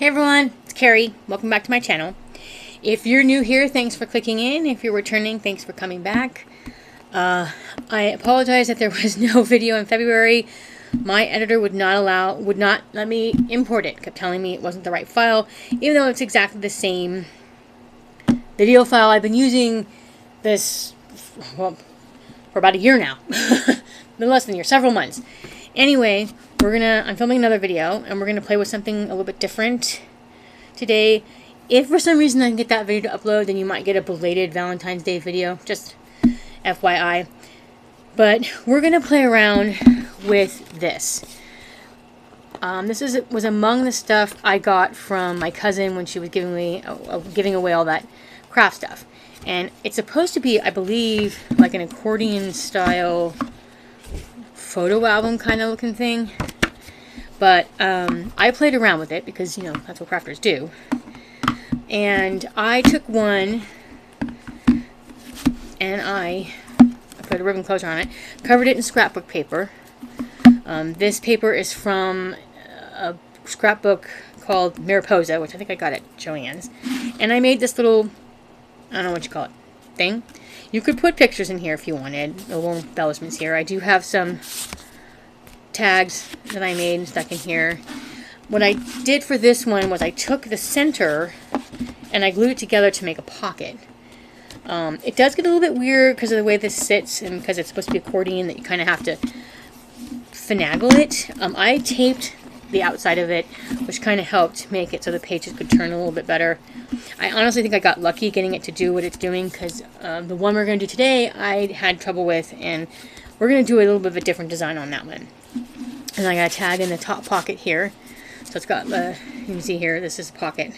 Hey everyone, it's Carrie. Welcome back to my channel. If you're new here, thanks for clicking in. If you're returning, thanks for coming back. I apologize that there was no video in February. My editor would not let me import it. Kept telling me it wasn't the right file, even though it's exactly the same video file. I've been using this, well, for about a year now. No less than a year, several months. Anyway, I'm filming another video, and we're gonna play with something a little bit different today. If for some reason I can get that video to upload, then you might get a belated Valentine's Day video, just FYI. But we're gonna play around with this. This was among the stuff I got from my cousin when she was giving away all that craft stuff. And it's supposed to be, I believe, like an accordion style photo album kind of looking thing. But I played around with it because, you know, that's what crafters do. And I took one and I put a ribbon closure on it, covered it in scrapbook paper. This paper is from a scrapbook called Mariposa, which I think I got at Joann's. And I made this little, I don't know what you call it, thing. You could put pictures in here if you wanted, little embellishments here. I do have some tags that I made and stuck in here. What I did for this one was I took the center and I glued it together to make a pocket. It does get a little bit weird because of the way this sits and because it's supposed to be accordion that you kind of have to finagle it. I taped the outside of it, which kind of helped make it so the pages could turn a little bit better. I honestly think I got lucky getting it to do what it's doing because the one we're going to do today I had trouble with, and we're going to do a little bit of a different design on that one. And I got a tag in the top pocket here. So it's got you can see here, this is a pocket.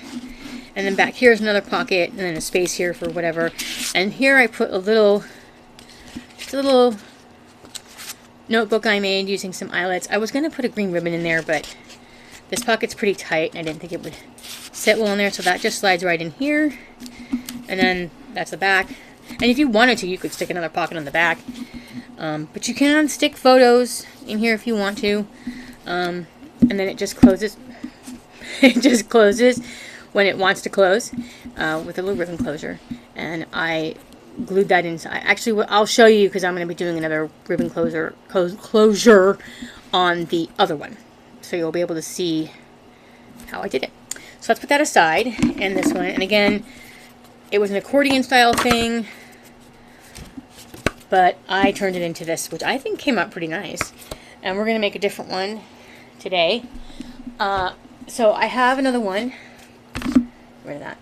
And then back here is another pocket, and then a space here for whatever. And here I put just a little notebook I made using some eyelets. I was going to put a green ribbon in there, but this pocket's pretty tight, and I didn't think it would sit well in there, so that just slides right in here. And then that's the back. And if you wanted to, you could stick another pocket on the back. But you can stick photos in here if you want to. And then it just closes. It just closes when it wants to close with a little ribbon closure. And I glued that inside. Actually, I'll show you because I'm going to be doing another ribbon closure on the other one. So you'll be able to see how I did it. So let's put that aside. And this one. And again, it was an accordion style thing. But I turned it into this, which I think came out pretty nice. And we're going to make a different one today. So I have another one. Rid of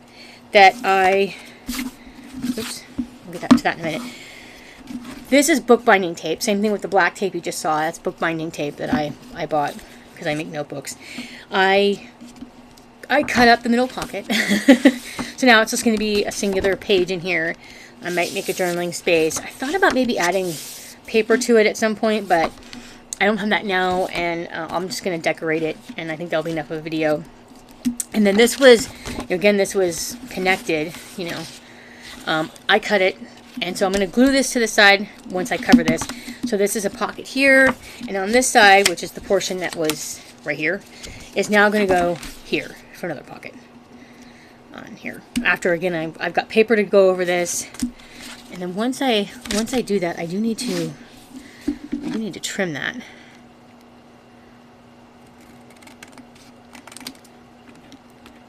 that I... Oops. We'll get to that in a minute. This is bookbinding tape. Same thing with the black tape you just saw. That's bookbinding tape that I bought because I make notebooks. I cut up the middle pocket. So now it's just going to be a singular page in here. I might make a journaling space. I thought about maybe adding paper to it at some point, but I don't have that now, and I'm just going to decorate it, and I think that'll be enough of a video. And then this was, again, this was connected, you know. I cut it, and so I'm going to glue this to the side once I cover this. So this is a pocket here, and on this side, which is the portion that was right here, is now going to go here for another pocket. On here. After, again, I've got paper to go over this, and then once I do that, I do need to trim that.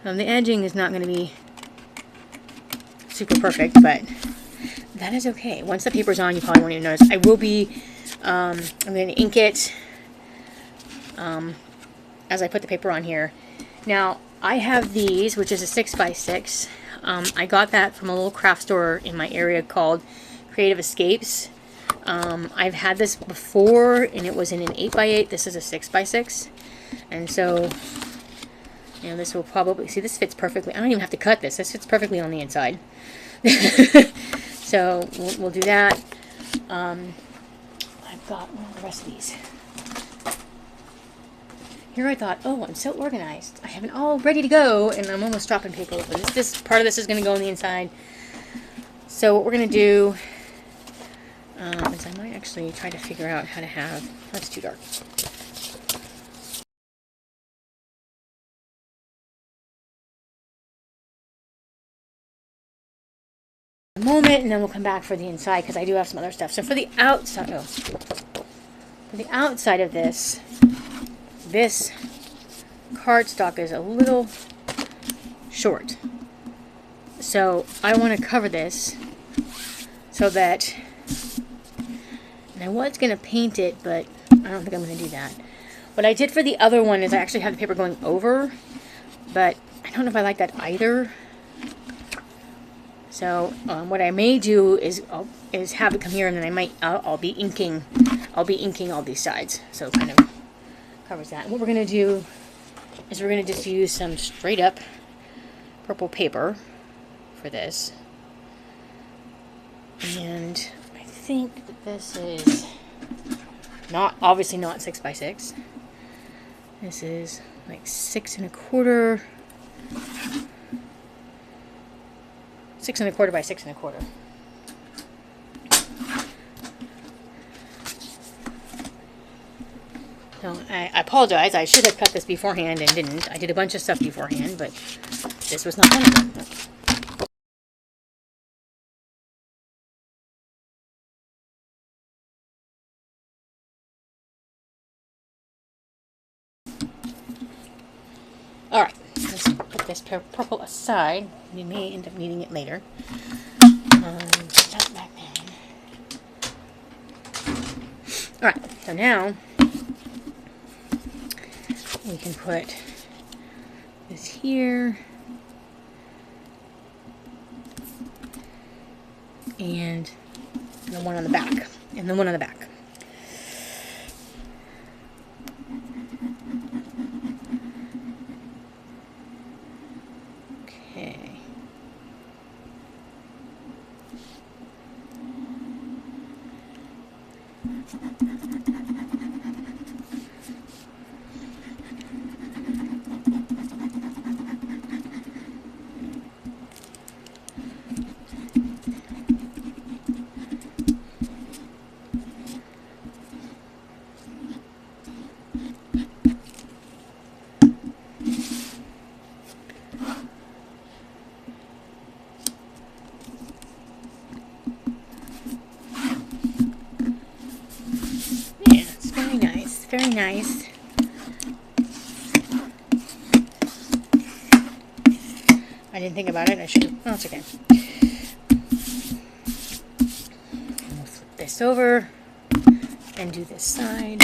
The edging is not going to be super perfect, but that is okay. Once the paper's on, you probably won't even notice. I will be, I'm going to ink it as I put the paper on here. Now, I have these, which is a 6x6. I got that from a little craft store in my area called Creative Escapes. I've had this before, and it was in an 8x8. This is a 6x6. And so, you know, this will probably, see, this fits perfectly. I don't even have to cut this. This fits perfectly on the inside. So, we'll do that. I've got the rest of these. Here I thought, oh, I'm so organized. I have it all ready to go, and I'm almost dropping paper over. This part of this is going to go on the inside. So what we're going to do is I might actually try to figure out how to have... That's too dark. moment, and then we'll come back for the inside because I do have some other stuff. So for the outside, for the outside of this cardstock is a little short. So I want to cover this so that, and I was going to paint it, but I don't think I'm going to do that. What I did for the other one is I actually have the paper going over, but I don't know if I like that either. So what I may do is have it come here, and then I'll be inking all these sides. So it kind of covers that. What we're going to do is we're going to just use some straight up purple paper for this. And I think that this is obviously not 6x6. This is like 6 1/4. 6 1/4 by 6 1/4. So I apologize. I should have cut this beforehand and didn't. I did a bunch of stuff beforehand, but this was not one of them. Alright, let's put this purple aside. We may end up needing it later. Put that back down. Alright, so now we can put this here and the one on the back, and the one on the back. Okay. Very nice. I didn't think about it. I should have. Oh, it's okay. We'll flip this over and do this side.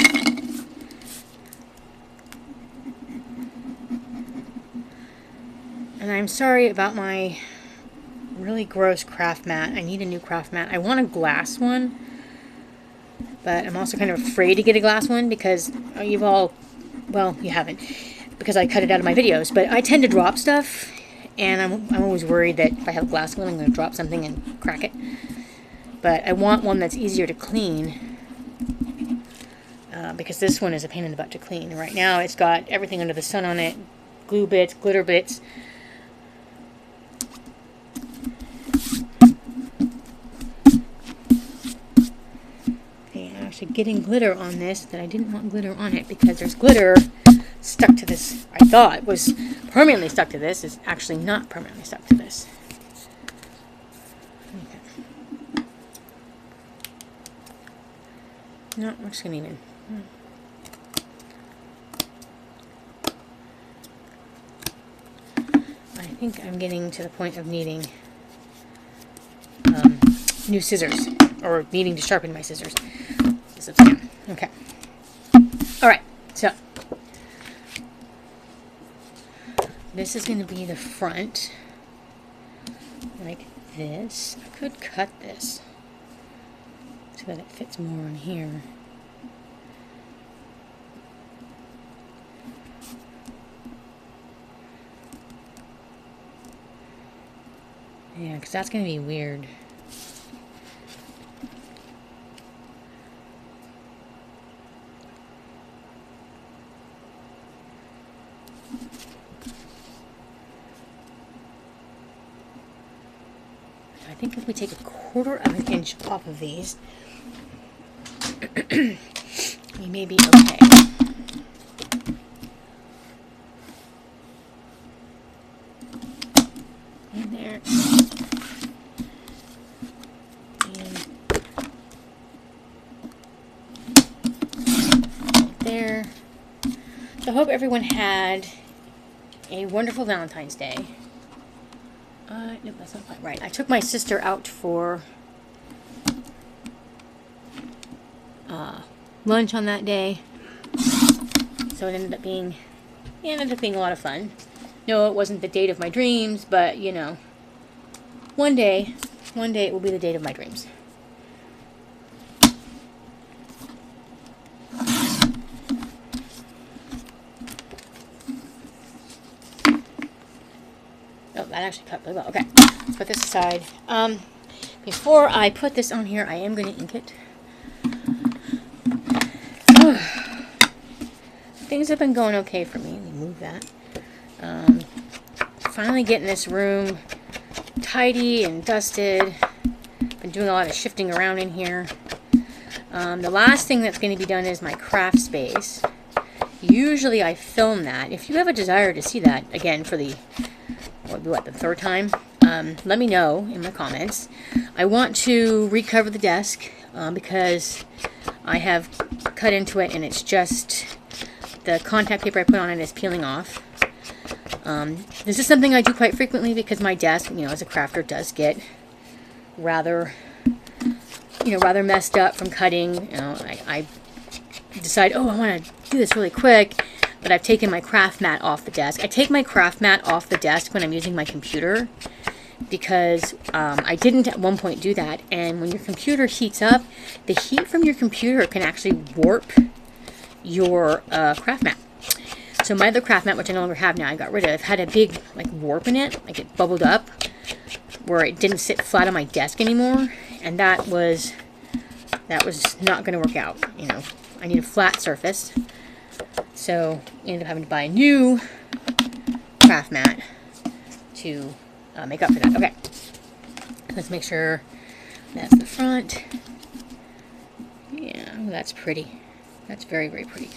And I'm sorry about my really gross craft mat. I need a new craft mat. I want a glass one. But I'm also kind of afraid to get a glass one because well, you haven't, because I cut it out of my videos. But I tend to drop stuff, and I'm always worried that if I have a glass one, I'm going to drop something and crack it. But I want one that's easier to clean, because this one is a pain in the butt to clean. Right now, it's got everything under the sun on it, glue bits, glitter bits. Getting glitter on this that I didn't want glitter on it because there's glitter stuck to this. I thought was permanently stuck to this. It's actually not permanently stuck to this. Okay. No, we're just gonna even. I think I'm getting to the point of needing new scissors, or needing to sharpen my scissors. Okay. Alright, so this is going to be the front, like this. I could cut this so that it fits more on here. Yeah, because that's going to be weird. I think if we take 1/4 of an inch off of these, we may be okay. In there. So I hope everyone had a wonderful Valentine's Day. Nope, that's not quite right. I took my sister out for lunch on that day. So it ended up being a lot of fun. No, it wasn't the date of my dreams, but you know, one day it will be the date of my dreams. Oh, that actually cut really well. Okay, let's put this aside. Before I put this on here, I am going to ink it. Things have been going okay for me. Let me move that. Finally getting this room tidy and dusted. Been doing a lot of shifting around in here. The last thing that's going to be done is my craft space. Usually I film that. If you have a desire to see that, again, for the, the third time, let me know in the comments. I want to recover the desk because I have cut into it and it's just the contact paper I put on it is peeling off. This is something I do quite frequently because my desk, you know, as a crafter, does get rather messed up from cutting. You know, I decide, oh, I want to do this really quick, but I've taken my craft mat off the desk. I take my craft mat off the desk when I'm using my computer because I didn't at one point do that, and when your computer heats up, the heat from your computer can actually warp your craft mat. So my other craft mat, which I no longer have now, I got rid of, had a big like warp in it, like it bubbled up, where it didn't sit flat on my desk anymore, and that was not going to work out. You know, I need a flat surface, so I ended up having to buy a new craft mat to make up for that. Okay, let's make sure that's the front. Yeah, that's pretty. That's very, very pretty.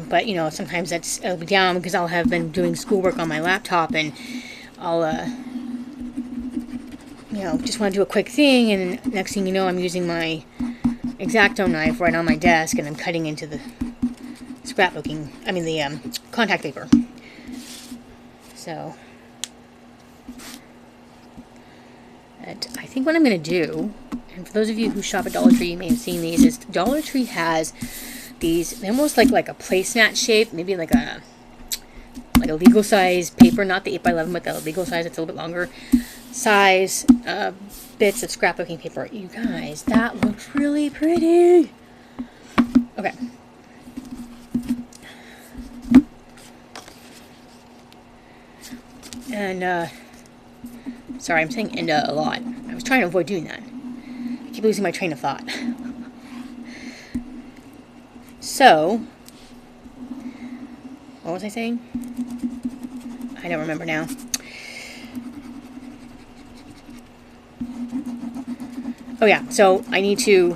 But you know, sometimes it'll be down because I'll have been doing schoolwork on my laptop, and I'll you know, just want to do a quick thing, and next thing you know, I'm using my X-Acto knife right on my desk, and I'm cutting into the the contact paper. So, I think what I'm going to do, and for those of you who shop at Dollar Tree, you may have seen these, is Dollar Tree has these, they're almost like a placemat shape, maybe like a legal size paper, not the 8x11, but the legal size, it's a little bit longer size bits of scrapbooking paper. You guys, that looks really pretty. Okay. And sorry, I'm saying "and" a lot. I was trying to avoid doing that. I keep losing my train of thought. So, what was I saying? I don't remember now. Oh yeah, so I need to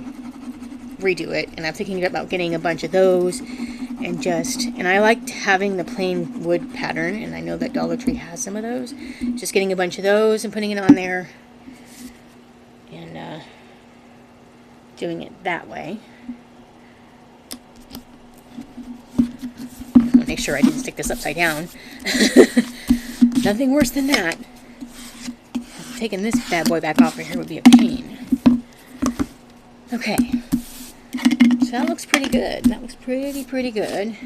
redo it, and I'm thinking about getting a bunch of those, and I liked having the plain wood pattern, and I know that Dollar Tree has some of those. Just getting a bunch of those and putting it on there, and doing it that way. Make sure I didn't stick this upside down. Nothing worse than that. Taking this bad boy back off right here would be a pain. Okay. So that looks pretty good. That looks pretty good.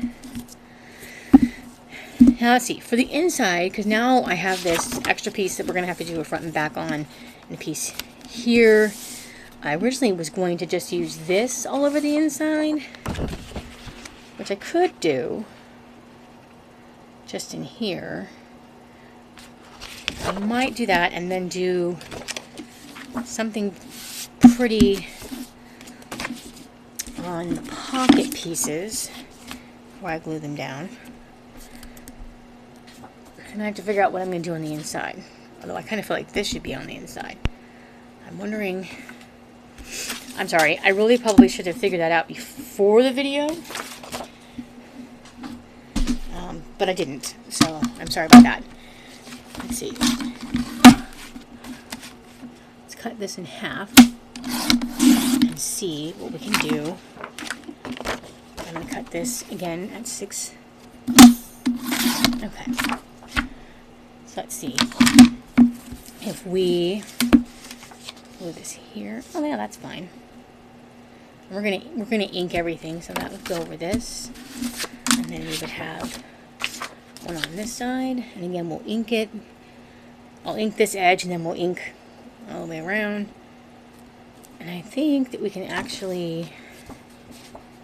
Now let's see. For the inside, because now I have this extra piece that we're going to have to do a front and back on, and a piece here. I originally was going to just use this all over the inside, which I could do just in here. I might do that and then do something pretty on the pocket pieces before I glue them down. And I have to figure out what I'm going to do on the inside. Although I kind of feel like this should be on the inside. I'm wondering, I'm sorry. I really probably should have figured that out before the video. But I didn't. So I'm sorry about that. Let's see. Let's cut this in half and see what we can do. I'm going to cut this again at 6. Okay. So let's see. If we glue this here. Oh yeah, that's fine. We're gonna ink everything, so that would go over this. And then we would have one on this side. And again, we'll ink it. I'll ink this edge and then we'll ink all the way around. And I think that we can actually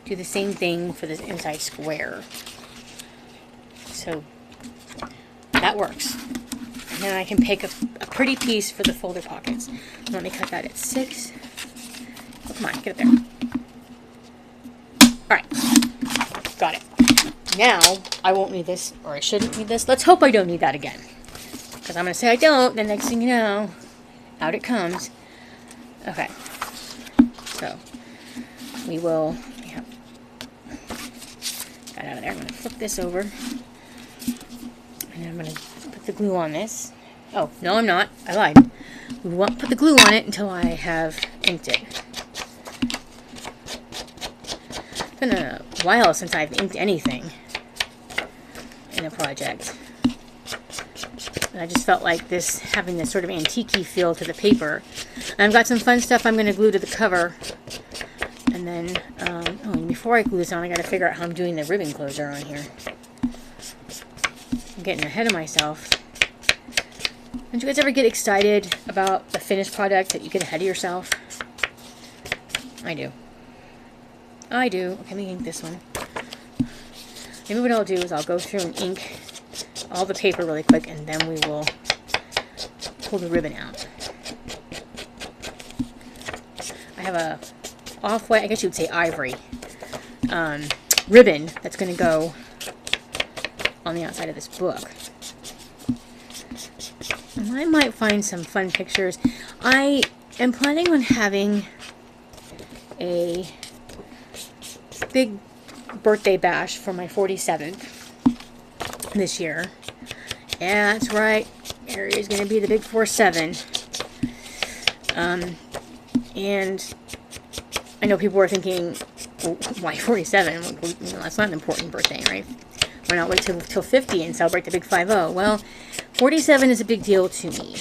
do the same thing for this inside square. So that works. And then I can pick a pretty piece for the folder pockets. Let me cut that at 6. Oh, come on, get up there. Alright. Got it. Now, I won't need this, or I shouldn't need this. Let's hope I don't need that again. Because I'm going to say I don't, then next thing you know, out it comes. Okay. So, we will... Yeah. Got out of there. I'm going to flip this over. And I'm going to put the glue on this. Oh, no I'm not. I lied. We won't put the glue on it until I have inked it. It's been a while since I've inked anything in a project. And I just felt like this, having this sort of antique-y feel to the paper. And I've got some fun stuff I'm going to glue to the cover. And then, and before I glue this on, I got to figure out how I'm doing the ribbon closure on here. I'm getting ahead of myself. Don't you guys ever get excited about a finished product that you get ahead of yourself? I do. I do. Okay, let me ink this one. Maybe what I'll do is I'll go through and ink all the paper really quick, and then we will pull the ribbon out. I have a off-white, I guess you would say ivory, ribbon that's going to go on the outside of this book. And I might find some fun pictures. I am planning on having a big birthday bash for my 47th this year. Yeah, that's right. Area's going to be the big 47. And I know people are thinking, well, why 47? Well, that's not an important birthday, right? Why not wait till 50 and celebrate the big 50? Well, 47 is a big deal to me.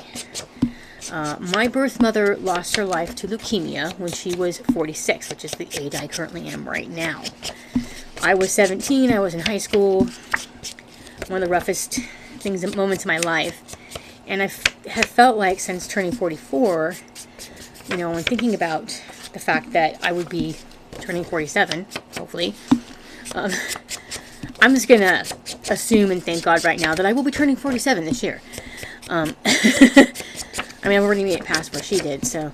My birth mother lost her life to leukemia when she was 46, which is the age I currently am right now. I was 17, I was in high school, one of the roughest moments of my life. And I have felt like since turning 44, you know, and thinking about the fact that I would be turning 47, hopefully, I'm just going to assume and thank God right now that I will be turning 47 this year. I mean, I've already made it past where she did, so.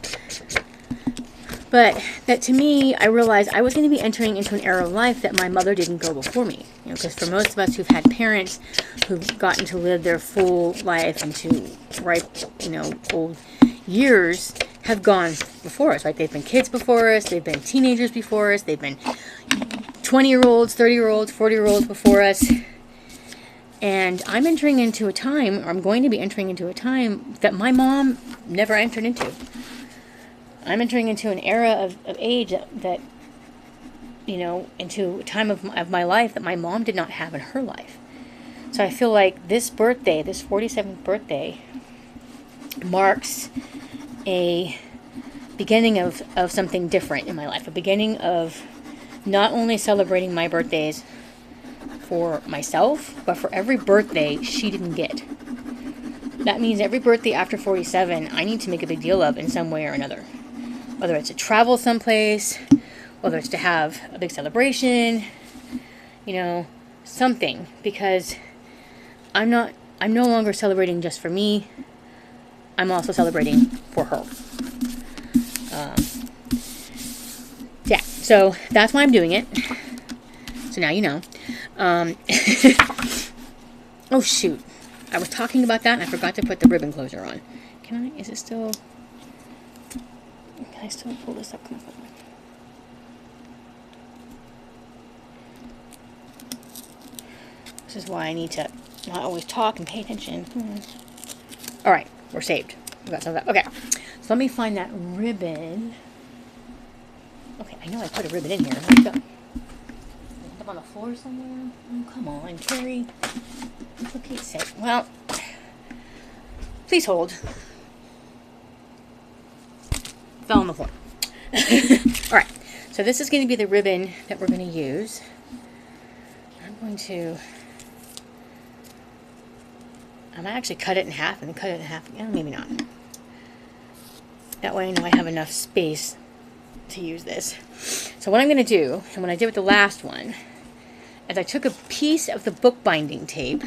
But that to me, I realized I was going to be entering into an era of life that my mother didn't go before me. You know, because for most of us who've had parents who've gotten to live their full life into ripe, you know, old years, have gone before us, right? They've been kids before us, they've been teenagers before us, they've been 20-year-olds, 30-year-olds, 40-year-olds before us. And I'm entering into a time, or I'm going to be entering into a time that my mom never entered into. I'm entering into an era of age that, you know, into a time of my life that my mom did not have in her life. So I feel like this birthday, this 47th birthday, marks a beginning of something different in my life. A beginning of not only celebrating my birthdays for myself, but for every birthday she didn't get. That means every birthday after 47, I need to make a big deal of in some way or another. Whether it's to travel someplace, whether it's to have a big celebration, you know, something. Because I'm no longer celebrating just for me. I'm also celebrating for her. Yeah, so that's why I'm doing it. So now you know. Oh shoot. I was talking about that and I forgot to put the ribbon closure on. Can I still pull this up? Come on. This is why I need to not always talk and pay attention. All right, we're saved. We got some of that. Okay, so let me find that ribbon. Okay, I know I put a ribbon in here. Where'd it go? Up on the floor somewhere? Oh, come on, Carrie. For Pete's sake. Well, please hold. Fell on the floor. All right, so this is going to be the ribbon that we're going to use. I'm going to... I might actually cut it in half and then cut it in half again. Maybe not. That way I know I have enough space to use this. So what I'm going to do, and what I did with the last one, is I took a piece of the bookbinding tape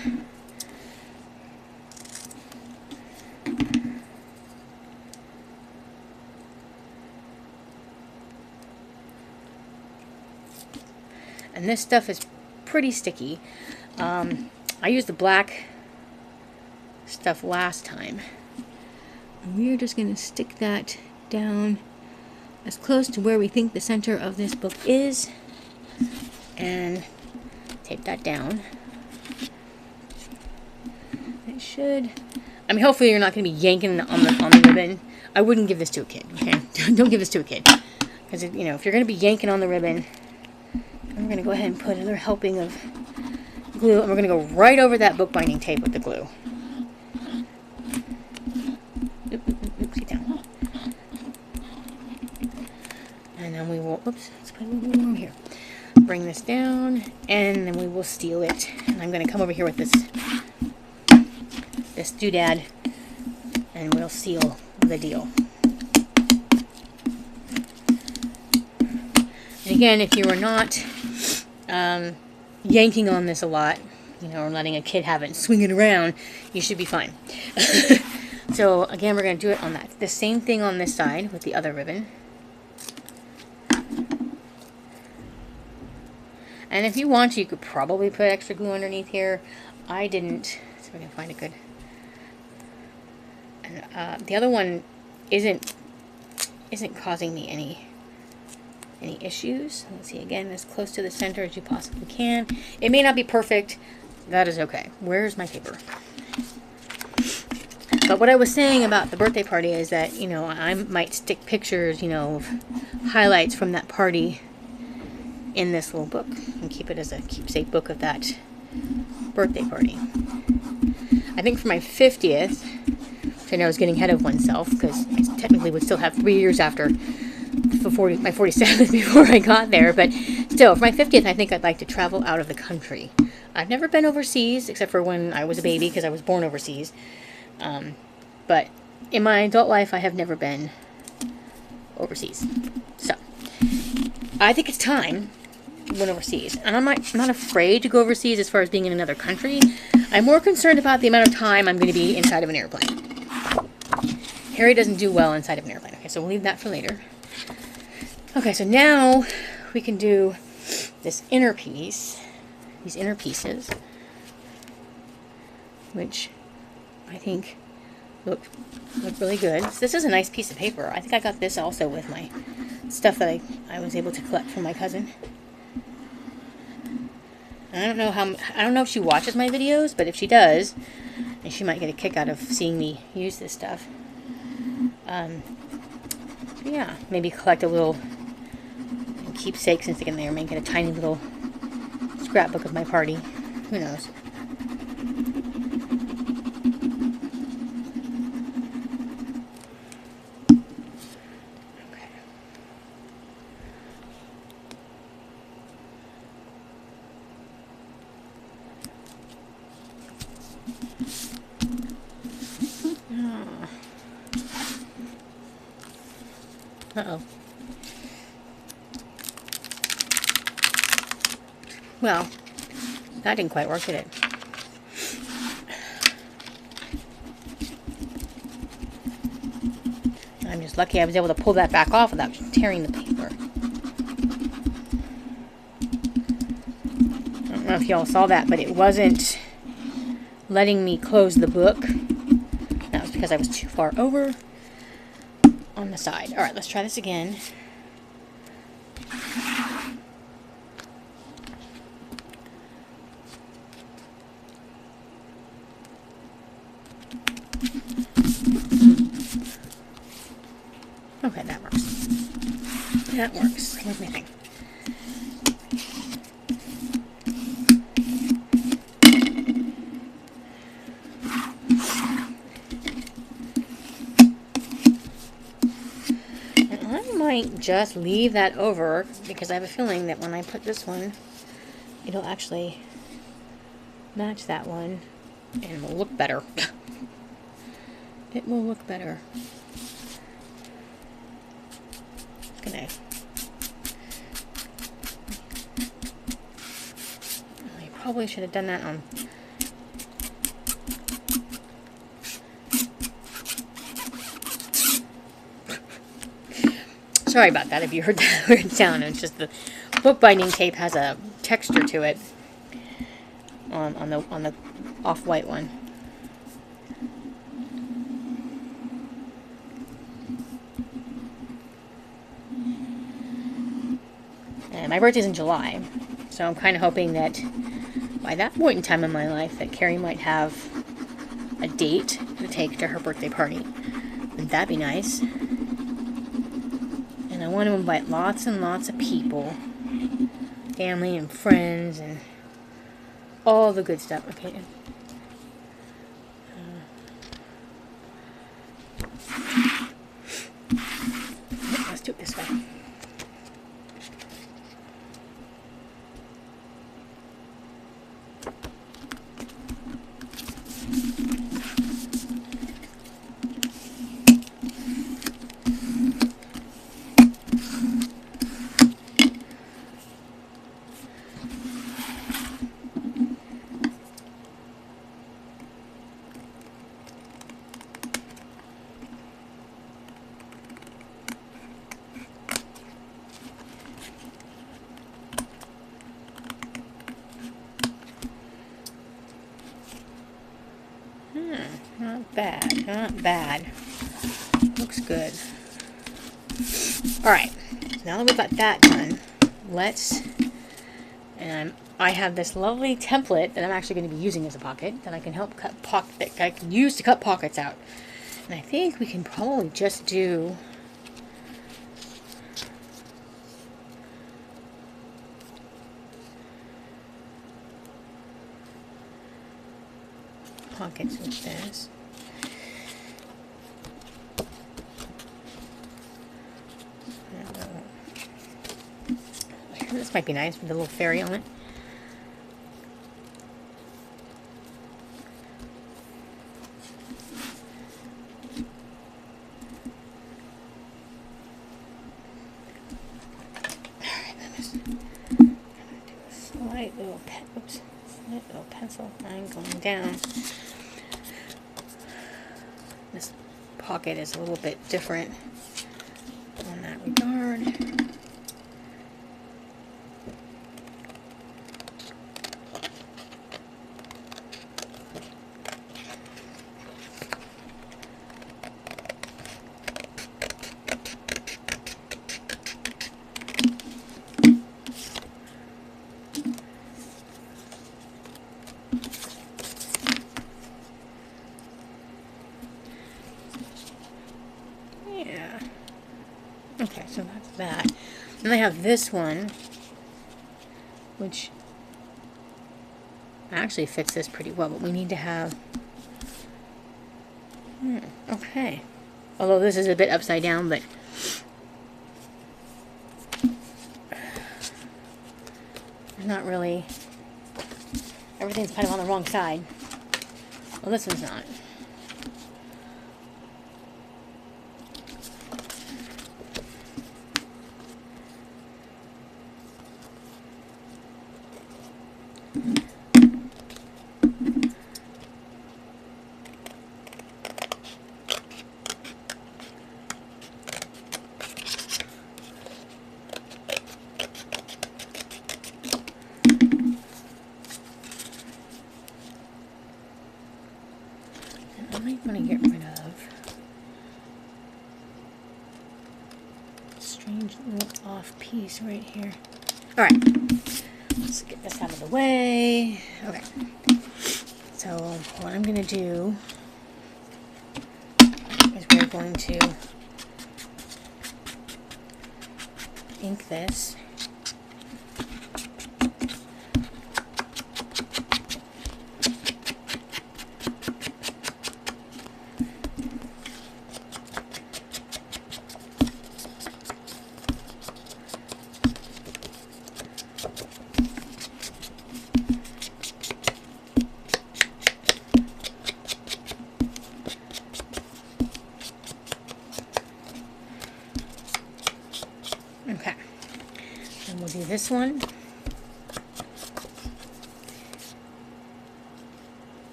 and this stuff is pretty sticky. I used the black stuff last time. And we're just going to stick that down as close to where we think the center of this book is and tape that down. It should, I mean, hopefully you're not going to be yanking on the ribbon. I wouldn't give this to a kid, okay? Don't give this to a kid. Because, you know, if you're going to be yanking on the ribbon, I'm going to go ahead and put another helping of glue, and we're going to go right over that bookbinding tape with the glue. Oopsie down. And then we will, oops, let's put a little more here. Bring this down, and then we will seal it. And I'm going to come over here with this doodad, and we'll seal the deal. And again, if you are not yanking on this a lot, you know, or letting a kid have it and swing it around, you should be fine. So again, we're going to do it on that. The same thing on this side with the other ribbon. And if you want to, you could probably put extra glue underneath here. I didn't, so we can find a good. And the other one isn't causing me any issues. Let's see, again, as close to the center as you possibly can. It may not be perfect. That is okay. Where's my paper? But what I was saying about the birthday party is that, you know, I might stick pictures, you know, of highlights from that party in this little book and keep it as a keepsake book of that birthday party. I think for my 50th, which I know is getting ahead of oneself because I technically would still have 3 years after my 47th before I got there, but still, for my 50th, I think I'd like to travel out of the country. I've never been overseas, except for when I was a baby, because I was born overseas. But in my adult life, I have never been overseas. So, I think it's time to go overseas. And I'm not afraid to go overseas as far as being in another country. I'm more concerned about the amount of time I'm going to be inside of an airplane. Harry doesn't do well inside of an airplane. Okay, so we'll leave that for later. Okay, so now we can do this inner piece, these inner pieces, which I think look really good. So this is a nice piece of paper. I think I got this also with my stuff that I was able to collect from my cousin. I don't know if she watches my videos, but if she does, and she might get a kick out of seeing me use this stuff. Yeah, maybe collect a little keepsakes and stick in there, make it a tiny little scrapbook of my party. Who knows? Okay. Uh-oh. Well, that didn't quite work, did it? I'm just lucky I was able to pull that back off without tearing the paper. I don't know if y'all saw that, but it wasn't letting me close the book. That was because I was too far over on the side. Alright, let's try this again. Okay, that works. That works. Where's my thing? And I might just leave that over because I have a feeling that when I put this one, it'll actually match that one and will look better. It will look better. I probably should have done that on. Sorry about that if you heard that weird sound. It's just the bookbinding tape has a texture to it on the off-white one. And my birthday's in July, so I'm kind of hoping that by that point in time in my life that Carrie might have a date to take to her birthday party. Wouldn't that be nice? And I want to invite lots and lots of people, family and friends and all the good stuff. Okay. Let's do it this way. Not bad, not bad. Looks good. Alright, so now that we've got that done, I have this lovely template that I'm actually going to be using as a pocket that I can use to cut pockets out. And I think we can probably just do pockets with this. This might be nice with a little fairy on it. Alright, I'm just gonna do a slight little pencil line going down. This pocket is a little bit different in that regard. Okay, so that's that. And I have this one, which actually fits this pretty well, but we need to have... okay. Although this is a bit upside down, but... not really... everything's kind of on the wrong side. Well, this one's not. I might want to get rid of strange little off piece right here. Alright, let's get this out of the way. Okay, so what I'm going to do is we're going to ink this. Okay, and we'll do this one.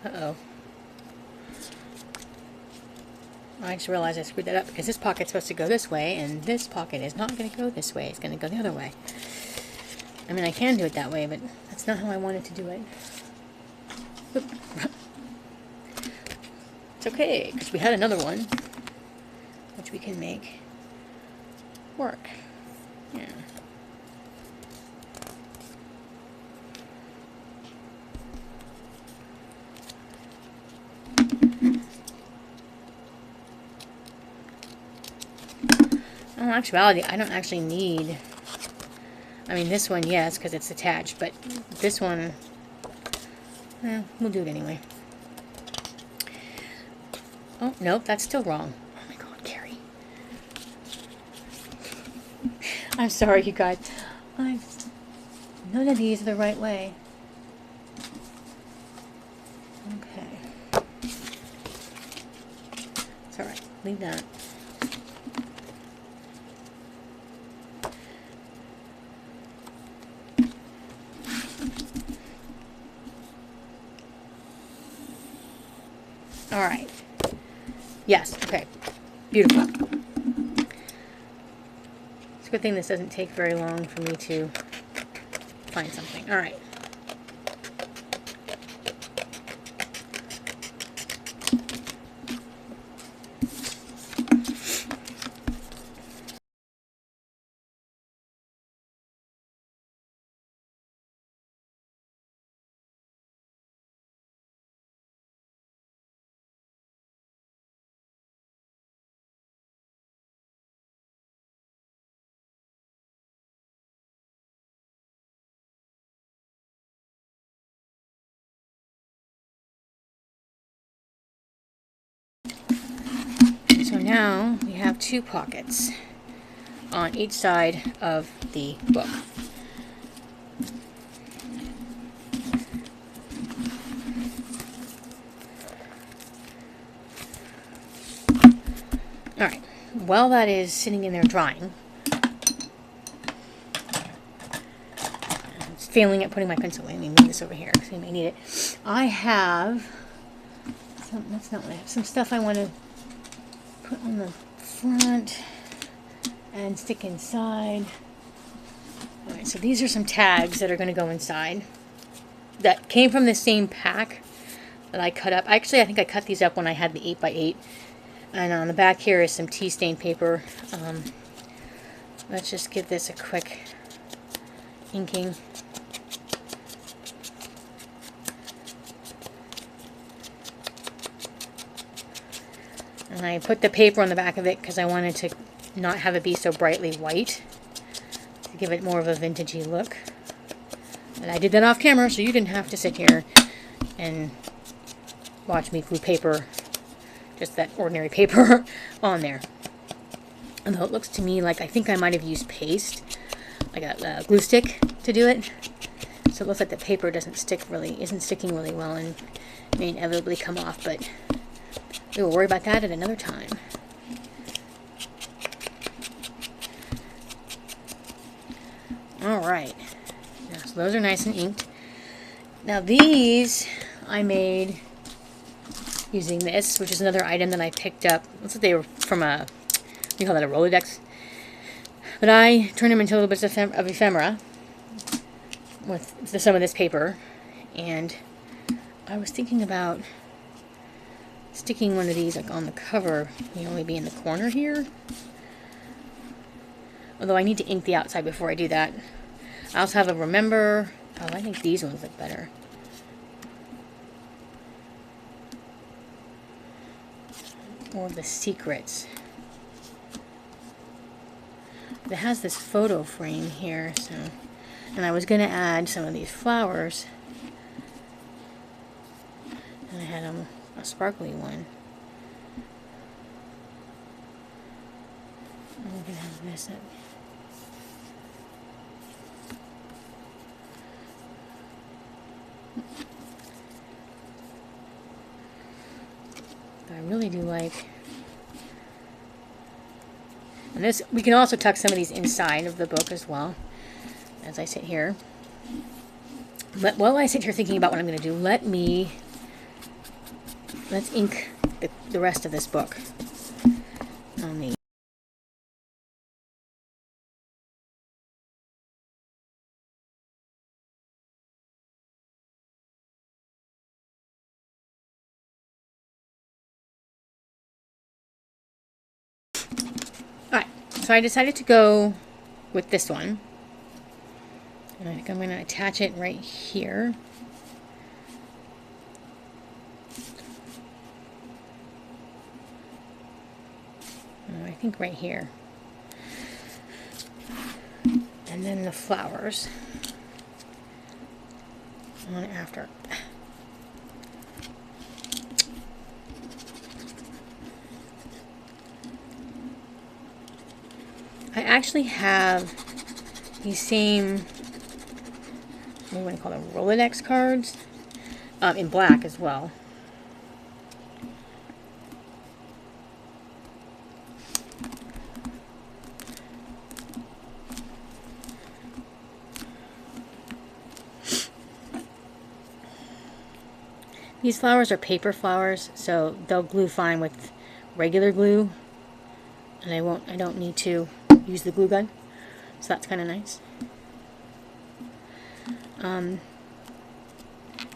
Uh-oh. I just realized I screwed that up because this pocket's supposed to go this way, and this pocket is not going to go this way. It's going to go the other way. I mean, I can do it that way, but that's not how I wanted to do it. Oop. It's okay, because we had another one, which we can make work. Yeah. In actuality, I don't actually need, I mean, this one, yes, because it's attached, but this one, we'll do it anyway. Oh, nope, that's still wrong. Oh my God, Carrie. I'm sorry, you guys. None of these are the right way. Okay. It's alright, leave that. All right. Yes, okay. Beautiful. It's a good thing this doesn't take very long for me to find something. All right. So now we have two pockets on each side of the book. All right, while that is sitting in there drying, I'm failing at putting my pencil away. Let me move this over here because we may need it. I have that's not what I have. Some stuff I want to put on the front and stick inside. All right, so these are some tags that are going to go inside that came from the same pack that I cut up. Actually, I think I cut these up when I had the 8x8. And on the back here is some tea stain paper. Let's just give this a quick inking. And I put the paper on the back of it because I wanted to not have it be so brightly white, to give it more of a vintagey look. And I did that off camera, so you didn't have to sit here and watch me glue paper, just that ordinary paper, on there. Although it looks to me like I think I might have used paste, like a glue stick, to do it. So it looks like the paper isn't sticking really well and may inevitably come off, but we will worry about that at another time. Alright, so those are nice and inked. Now these I made using this, which is another item that I picked up. Looks like they were from a, what do you call that, a Rolodex? But I turned them into little bits of ephemera with some of this paper, and I was thinking about sticking one of these like on the cover, maybe in the corner here. Although I need to ink the outside before I do that. I also have a remember. Oh, I think these ones look better. Or the secrets. It has this photo frame here, so, and I was going to add some of these flowers. And I had a sparkly one. I'm going to have this up. I really do like, and this, we can also tuck some of these inside of the book as well, as I sit here. But while I sit here thinking about what I'm going to do, let's ink the rest of this book on the. Alright, so I decided to go with this one. And I think I'm going to attach it right here. I think right here. And then the flowers on after. I actually have these same, what do you want to call them, Rolodex cards, in black as well. These flowers are paper flowers, so they'll glue fine with regular glue, and I don't need to use the glue gun, so that's kind of nice.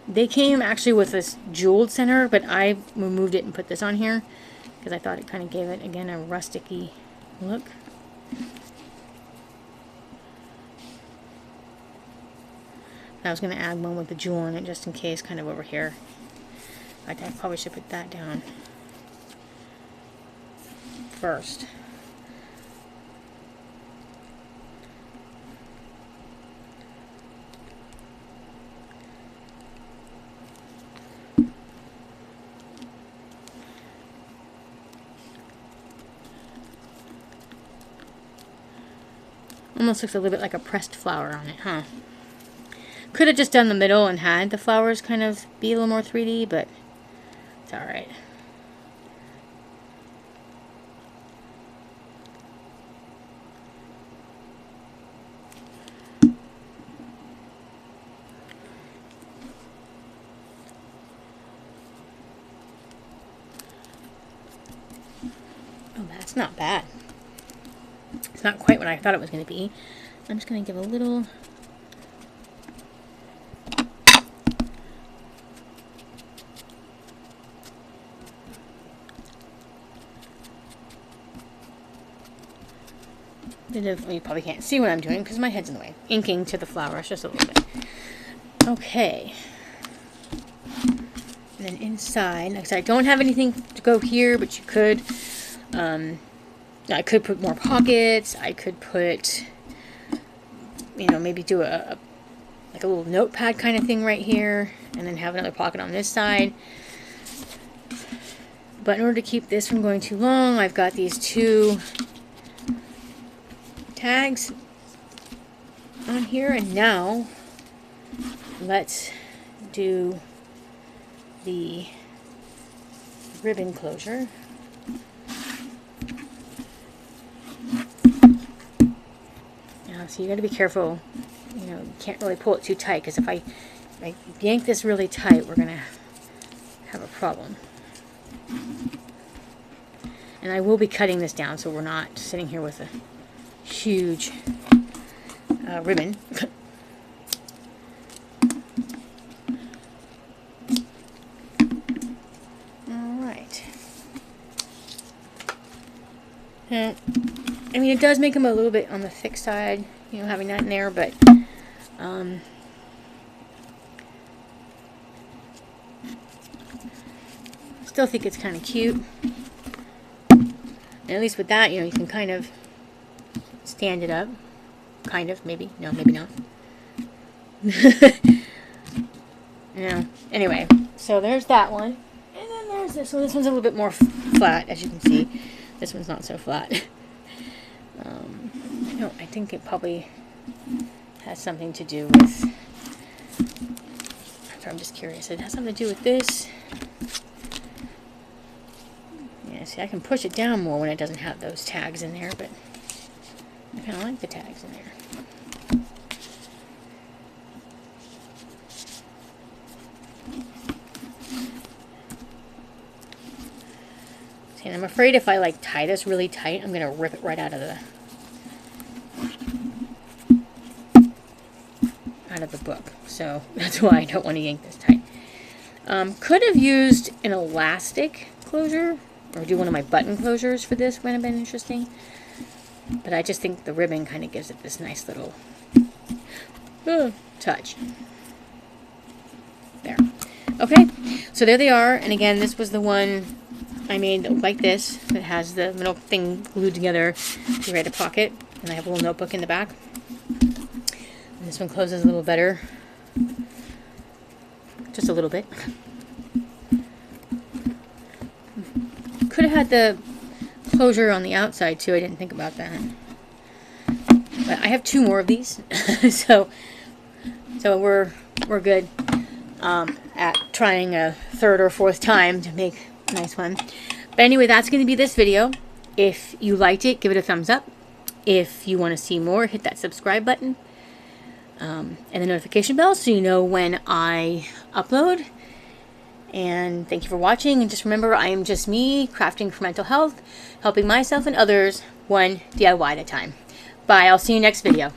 They came actually with this jeweled center, but I removed it and put this on here because I thought it kind of gave it, again, a rusticy look. I was going to add one with the jewel in it just in case, kind of over here. I think I probably should put that down first. Almost looks a little bit like a pressed flower on it, huh? Could have just done the middle and had the flowers kind of be a little more 3D, but it's alright. Oh, that's not bad. It's not quite what I thought it was going to be. I'm just going to give a little... well, you probably can't see what I'm doing because my head's in the way. Inking to the flowers just a little bit. Okay. And then inside, like I said, I don't have anything to go here, but you could... I could put more pockets. I could put, you know, maybe do like a little notepad kind of thing right here, and then have another pocket on this side. But in order to keep this from going too long, I've got these two tags on here, and now let's do the ribbon closure. So you got to be careful, you know, you can't really pull it too tight, because if I yank this really tight, we're going to have a problem. And I will be cutting this down so we're not sitting here with a huge ribbon. Alright. I mean, it does make them a little bit on the thick side, you know, having that in there, but still think it's kind of cute. And at least with that, you know, you can kind of stand it up. Kind of, maybe. No, maybe not. No. Anyway, so there's that one. And then there's this one. This one's a little bit more flat, as you can see. This one's not so flat. I think it probably has something to do with... I'm just curious. It has something to do with this. Yeah, see, I can push it down more when it doesn't have those tags in there, but I kind of like the tags in there. See, and I'm afraid if I like tie this really tight, I'm going to rip it right out of the book. So that's why I don't want to yank this tight. Could have used an elastic closure or do one of my button closures for this, would have been interesting. But I just think the ribbon kind of gives it this nice little touch. There. Okay, so there they are. And again, this was the one I made like this. That has the middle thing glued together to write a pocket. And I have a little notebook in the back. And this one closes a little better. Just a little bit. Could have had the closure on the outside too. I didn't think about that. But I have 2 more of these. so we're good at trying a 3rd or 4th time to make a nice one. But anyway, that's going to be this video. If you liked it, give it a thumbs up. If you want to see more, hit that subscribe button. And the notification bell so you know when I upload. And thank you for watching. And just remember, I am just me, crafting for mental health, helping myself and others, one DIY at a time. Bye. I'll see you next video.